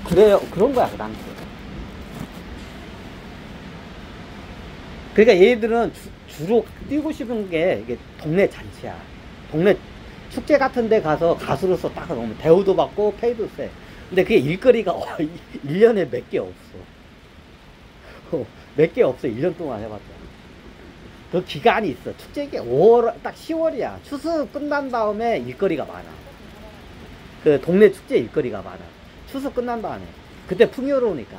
그래요. 그런 거야, 그 당시. 그러니까 얘들은 주로 뛰고 싶은 게 이게 동네 잔치야. 동네 축제 같은 데 가서 가수로서 딱 오면 대우도 받고 페이도 세. 근데 그게 일거리가 1년에 몇 개 없어. 몇 개 없어. 1년 동안 해봤자. 그 기간이 있어. 축제기 5월, 딱 10월이야. 추수 끝난 다음에 일거리가 많아. 그 동네 축제 일거리가 많아. 추수 끝난 다음에. 그때 풍요로우니까.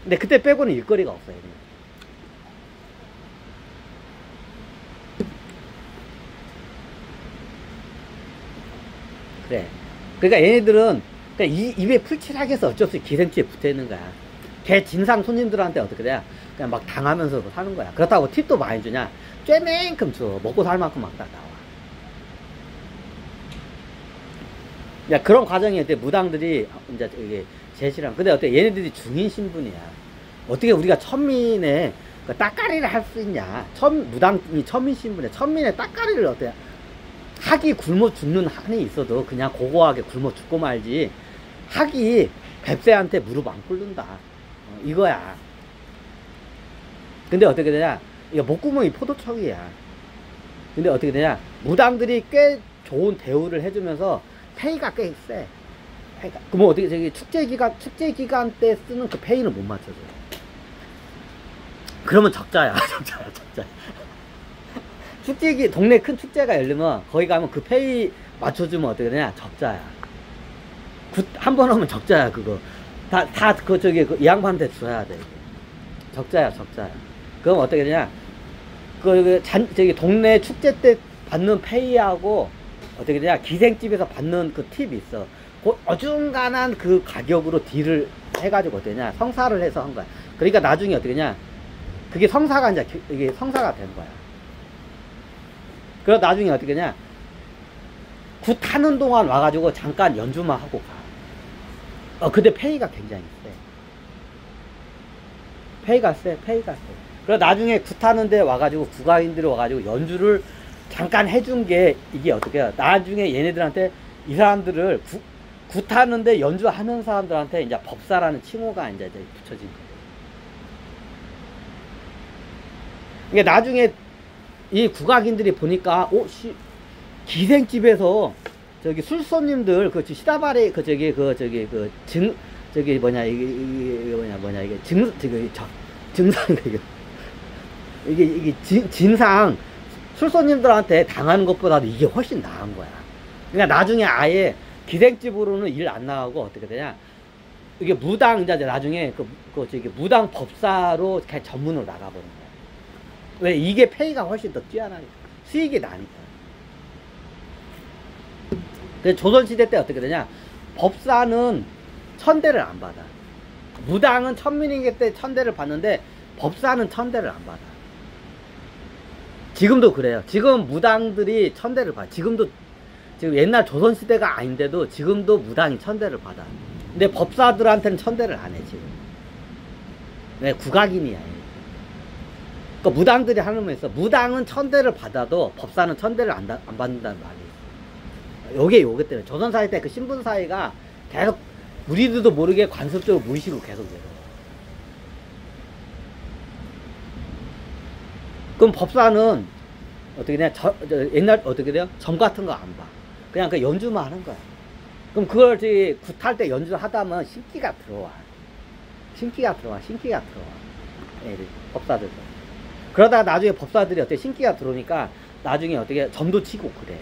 근데 그때 빼고는 일거리가 없어. 얘는. 그래. 그러니까 얘네들은 그냥 입에 풀칠하게 해서 어쩔 수 없이 기생충에 붙어 있는 거야. 걔 진상 손님들한테 어떻게 돼? 그냥 막 당하면서 사는 거야. 그렇다고 팁도 많이 주냐? 쬐만큼 줘. 먹고 살 만큼 막 다 나와. 야, 그런 과정이 어때? 무당들이 이제 이게 제시랑. 근데 어때? 얘네들이 중인 신분이야. 어떻게 우리가 천민의 따까리를 할 수 있냐? 무당이 천민 신분이야. 천민의 따까리를 어때? 학이 굶어 죽는 한이 있어도 그냥 고고하게 굶어 죽고 말지. 학이 뱁새한테 무릎 안 꿇는다. 이거야. 근데 어떻게 되냐? 이거 목구멍이 포도청이야. 근데 어떻게 되냐? 무당들이 꽤 좋은 대우를 해주면서 페이가 꽤 세. 그러면 어떻게 저기 축제 기간 때 쓰는 그 페이는 못 맞춰줘. 그러면 적자야. 적자야. 동네 큰 축제가 열리면 거기 가면 그 페이 맞춰주면 어떻게 되냐? 적자야. 한 번 하면 적자야, 그거. 이 양반한테 줘야 돼. 적자야. 그럼 어떻게 되냐? 저기 동네 축제 때 받는 페이하고 어떻게 되냐? 기생집에서 받는 그 팁이 있어. 그 어중간한 그 가격으로 딜을 해가지고 어떻게 되냐? 성사를 해서 한 거야. 그러니까 나중에 어떻게 되냐? 그게 성사가 이게 성사가 된 거야. 그래서 나중에 어떻게 되냐? 굿 타는 동안 와가지고 잠깐 연주만 하고 가. 근데 페이가 굉장히 세. 페이가 세. 그래서 나중에 굿 타는데 와가지고 국가인들이 와가지고 연주를 잠깐 해준 게 이게 어떻게 해요? 나중에 얘네들한테 이 사람들을 굿 타는데 연주하는 사람들한테 이제 법사라는 칭호가 이제 붙여진 거예요. 이게 나중에 이 국악인들이 보니까 기생집에서 저기 술손님들 시다바리 이게 증상 이게 진상 술손님들한테 당하는 것보다도 이게 훨씬 나은 거야. 그러니까 나중에 아예 기생집으로는 일 안 나가고 어떻게 되냐? 이게 이제 나중에 무당 법사로 그냥 전문으로 나가버린 거야. 왜? 이게 페이가 훨씬 더 뛰어나니까. 수익이 나니까. 그래서 조선시대 때 어떻게 되냐? 법사는 천대를 안 받아. 무당은 천민이기 때 천대를 받는데 법사는 천대를 안 받아. 지금도 그래요. 지금 무당들이 천대를 받아. 지금 옛날 조선시대가 아닌데도 지금도 무당이 천대를 받아. 근데 법사들한테는 천대를 안 해, 지금. 왜? 국악인이야. 그러니까 무당들이 하는 말 있어. 무당은 천대를 받아도 법사는 천대를 안 받는다는 말이 있어. 요게 때문에 조선사회 때 그 신분사회가 계속 우리들도 모르게 관습적으로 무의식으로 계속 내려. 그럼 법사는 어떻게 되냐? 옛날 어떻게 돼요? 점 같은 거 안 봐. 그냥 그 연주만 하는 거야. 그럼 그걸 굿할 때 연주를 하다 보면 신기가 들어와. 애들, 법사들. 그러다가 나중에 법사들이 어떻게 신기가 들어오니까 나중에 어떻게 점도 치고 그래.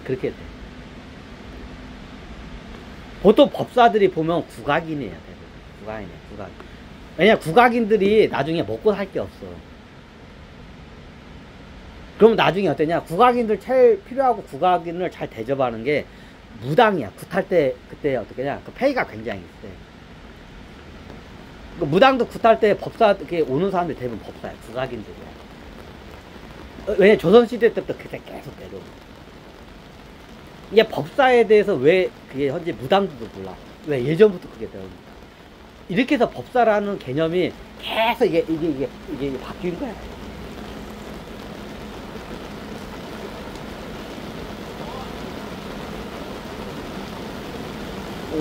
그렇게 돼. 보통 법사들이 보면 국악인이에요. 국악인. 왜냐 국악인들이 나중에 먹고 살 게 없어. 그럼 나중에 어떠냐? 국악인들 제일 필요하고 국악인을 잘 대접하는 게 무당이야. 굿할 때 그때 어떻게 냐? 그 페이가 굉장히 세. 그 무당도 굿할 때 법사 오는 사람들이 대부분 법사야. 국악인들이야. 왜냐 조선시대 때부터 그때 계속 내려. 이게 법사에 대해서 왜 그게 현재 무당들도 몰라. 왜 예전부터 그게 되니까. 이렇게 해서 법사라는 개념이 계속 이게 바뀐 거야.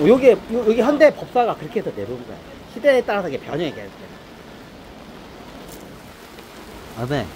여기 현대 법사가 그렇게 해서 내려온 거야. 시대에 따라서 이게 변형이 계속 돼. 아, 네.